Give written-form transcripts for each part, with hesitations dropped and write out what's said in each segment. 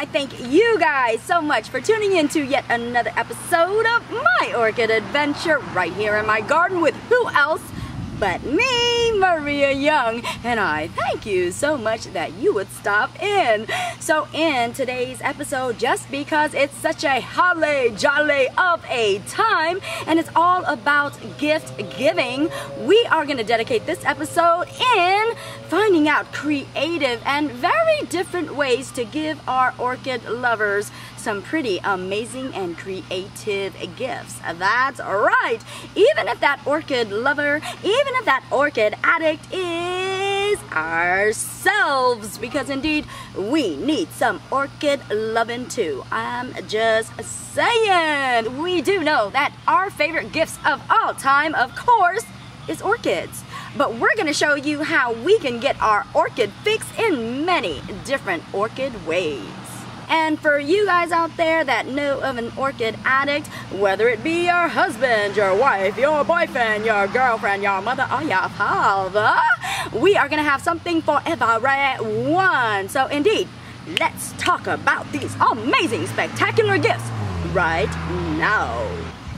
I thank you guys so much for tuning in to yet another episode of my orchid adventure right here in my garden with who else but me, Maria Young, and I thank you so much that you would stop in. So in today's episode, just because it's such a holly jolly of a time and it's all about gift giving, we are going to dedicate this episode in finding out creative and very different ways to give our orchid lovers some pretty amazing and creative gifts. That's right. Even if that orchid lover, even if that orchid addict is ourselves, because indeed we need some orchid loving too. I'm just saying. We do know that our favorite gifts of all time, of course, is orchids. But we're going to show you how we can get our orchid fix in many different orchid ways. And for you guys out there that know of an orchid addict, whether it be your husband, your wife, your boyfriend, your girlfriend, your mother, or your father, we are going to have something for everyone. So indeed, let's talk about these amazing, spectacular gifts right now.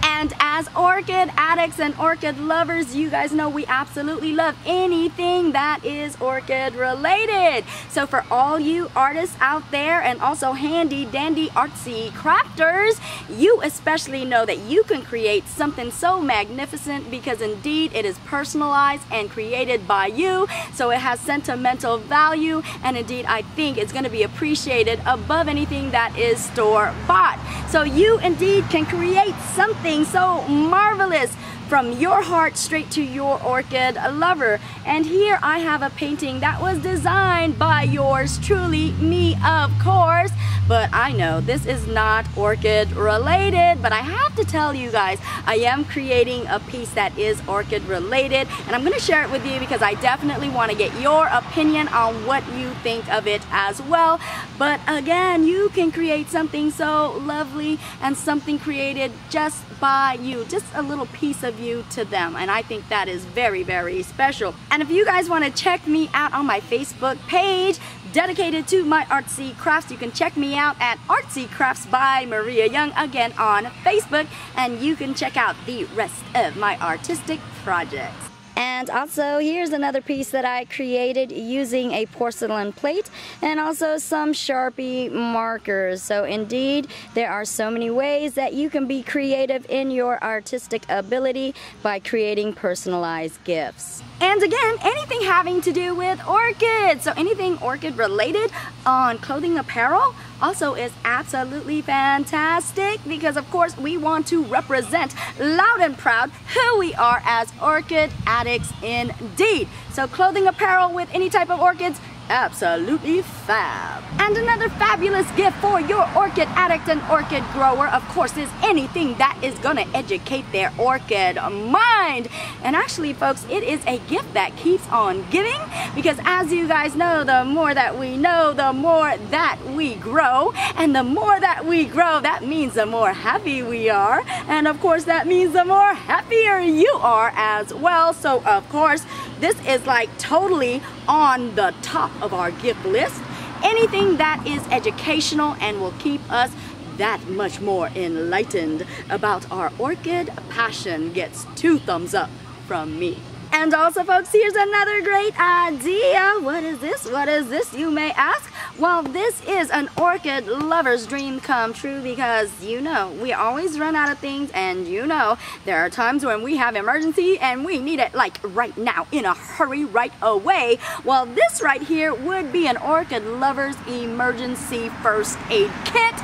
And as orchid addicts and orchid lovers, you guys know we absolutely love anything that is orchid related. So for all you artists out there and also handy dandy artsy crafters, you especially know that you can create something so magnificent because indeed it is personalized and created by you. So it has sentimental value, and indeed I think it's going to be appreciated above anything that is store-bought. So you indeed can create something so marvelous from your heart straight to your orchid lover. And here I have a painting that was designed by yours truly, me of course. But I know this is not orchid related, but I have to tell you guys, I am creating a piece that is orchid related, and I'm going to share it with you because I definitely want to get your opinion on what you think of it as well. But again, you can create something so lovely and something created just by you, just a little piece of you to them, and I think that is very, very special. And if you guys want to check me out on my Facebook page dedicated to my artsy crafts, you can check me out at Artsy Crafts by Maria Young, again on Facebook, and you can check out the rest of my artistic projects. And also, here's another piece that I created using a porcelain plate and also some Sharpie markers. So indeed, there are so many ways that you can be creative in your artistic ability by creating personalized gifts. And again, anything having to do with orchids, so anything orchid related on clothing apparel also is absolutely fantastic because of course we want to represent loud and proud who we are as orchid addicts indeed. So clothing apparel with any type of orchids, absolutely fab. And another fabulous gift for your orchid addict and orchid grower, of course, is anything that is going to educate their orchid mind. And actually, folks, it is a gift that keeps on giving because as you guys know, the more that we know, the more that we grow. And the more that we grow, that means the more happy we are. And of course, that means the more happier you are as well. So of course, this is like totally on the top of our gift list. Anything that is educational and will keep us that much more enlightened about our orchid passion gets 2 thumbs up from me. And also, folks, here's another great idea. What is this? What is this, you may ask? Well, this is an orchid lover's dream come true because, you know, we always run out of things, and you know, there are times when we have emergency and we need it like right now, in a hurry, right away. Well, this right here would be an orchid lover's emergency first aid kit.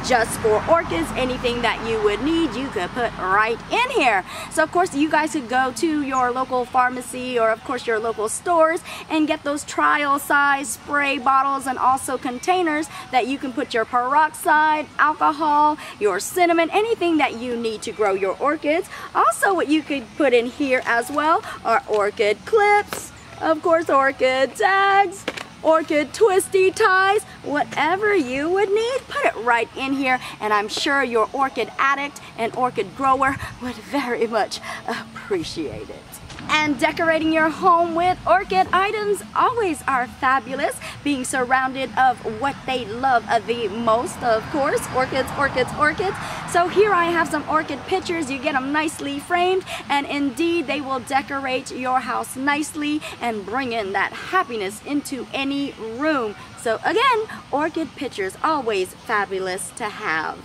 Just for orchids, anything that you would need, you could put right in here. So of course, you guys could go to your local pharmacy or of course your local stores and get those trial size spray bottles and also containers that you can put your peroxide, alcohol, your cinnamon, anything that you need to grow your orchids. Also, what you could put in here as well are orchid clips, of course orchid tags, orchid twisty ties, whatever you would need, put it right in here, and I'm sure your orchid addict and orchid grower would very much appreciate it. And decorating your home with orchid items always are fabulous, being surrounded of what they love the most, of course, orchids, orchids, orchids. So here I have some orchid pictures. You get them nicely framed, and indeed they will decorate your house nicely and bring in that happiness into any room. So again, orchid pictures always fabulous to have.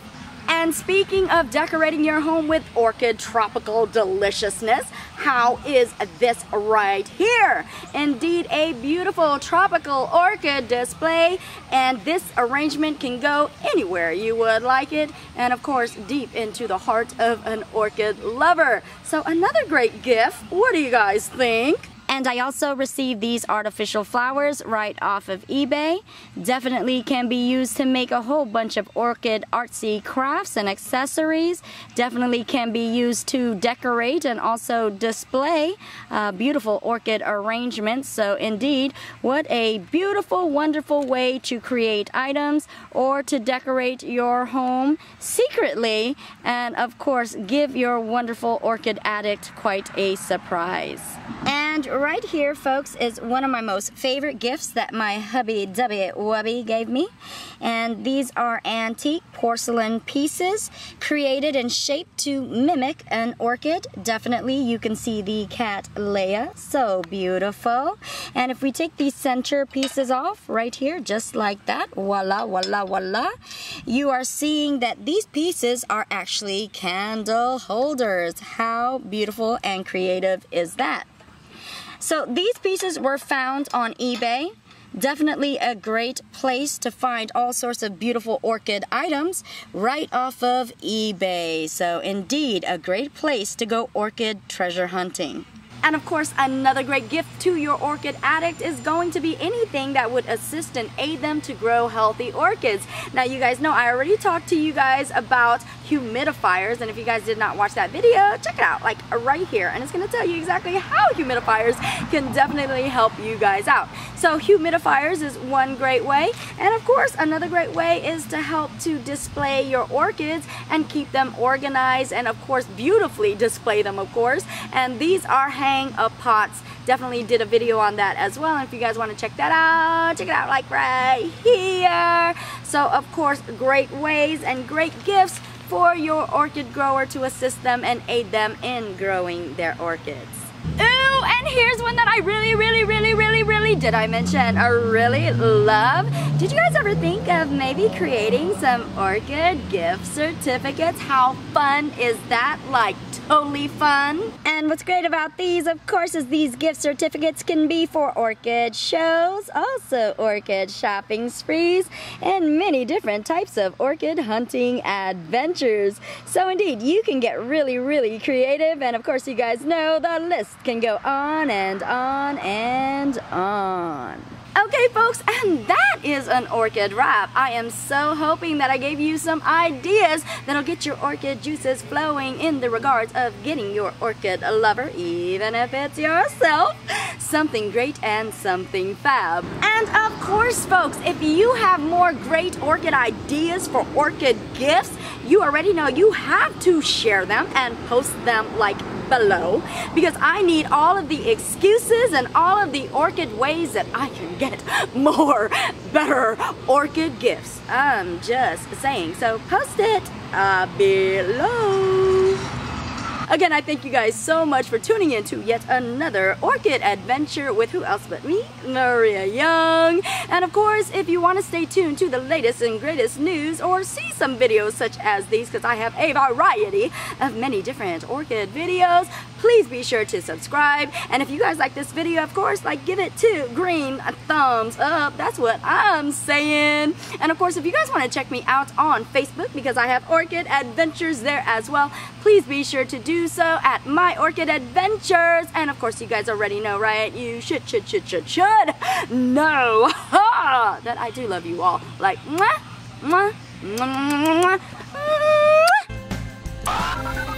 And speaking of decorating your home with orchid tropical deliciousness, how is this right here? Indeed, a beautiful tropical orchid display, and this arrangement can go anywhere you would like it, and of course deep into the heart of an orchid lover. So another great gift. What do you guys think? And I also received these artificial flowers right off of eBay. Definitely can be used to make a whole bunch of orchid artsy crafts and accessories. Definitely can be used to decorate and also display beautiful orchid arrangements. So indeed, what a beautiful, wonderful way to create items or to decorate your home secretly, and of course give your wonderful orchid addict quite a surprise. And right here, folks, is one of my most favorite gifts that my hubby-dubby-wubby gave me. And these are antique porcelain pieces created and shaped to mimic an orchid. Definitely, you can see the cat Leia, so beautiful. And if we take these center pieces off right here, just like that, voila, voila, voila, you are seeing that these pieces are actually candle holders. How beautiful and creative is that? So these pieces were found on eBay. Definitely a great place to find all sorts of beautiful orchid items right off of eBay. So indeed, a great place to go orchid treasure hunting. And of course, another great gift to your orchid addict is going to be anything that would assist and aid them to grow healthy orchids. Now, you guys know I already talked to you guys about humidifiers, and if you guys did not watch that video, check it out, like right here, and it's going to tell you exactly how humidifiers can definitely help you guys out. So humidifiers is one great way, and of course another great way is to help to display your orchids and keep them organized, and of course beautifully display them, of course. And these are hang up pots. Definitely did a video on that as well, and if you guys want to check that out, check it out like right here. So of course, great ways and great gifts for your orchid grower to assist them and aid them in growing their orchids. Ooh, and here's one that I really did I mention I really love. Did you guys ever think of maybe creating some orchid gift certificates? How fun is that? Like totally fun. And what's great about these, of course, is these gift certificates can be for orchid shows, also orchid shopping sprees, and many different types of orchid hunting adventures. So indeed, you can get really creative, and of course you guys know the list can go on and on and on. Okay folks, and that is an orchid wrap. I am so hoping that I gave you some ideas that'll get your orchid juices flowing in the regards of getting your orchid lover, even if it's yourself, something great and something fab. And of course folks, if you have more great orchid ideas for orchid gifts, you already know you have to share them and post them like below, because I need all of the excuses and all of the orchid ways that I can get more better orchid gifts. I'm just saying, so post it below. Again, I thank you guys so much for tuning in to yet another orchid adventure with who else but me, Maria Young. And of course, if you want to stay tuned to the latest and greatest news or see some videos such as these, because I have a variety of many different orchid videos, please be sure to subscribe. And if you guys like this video, of course, like give it 2 green thumbs up. That's what I'm saying. And of course, if you guys want to check me out on Facebook, because I have orchid adventures there as well, please be sure to do so at My Orchid Adventures. And of course, you guys already know, right? You should know that I do love you all. Like, mwah, mwah, mwah, mwah, mwah.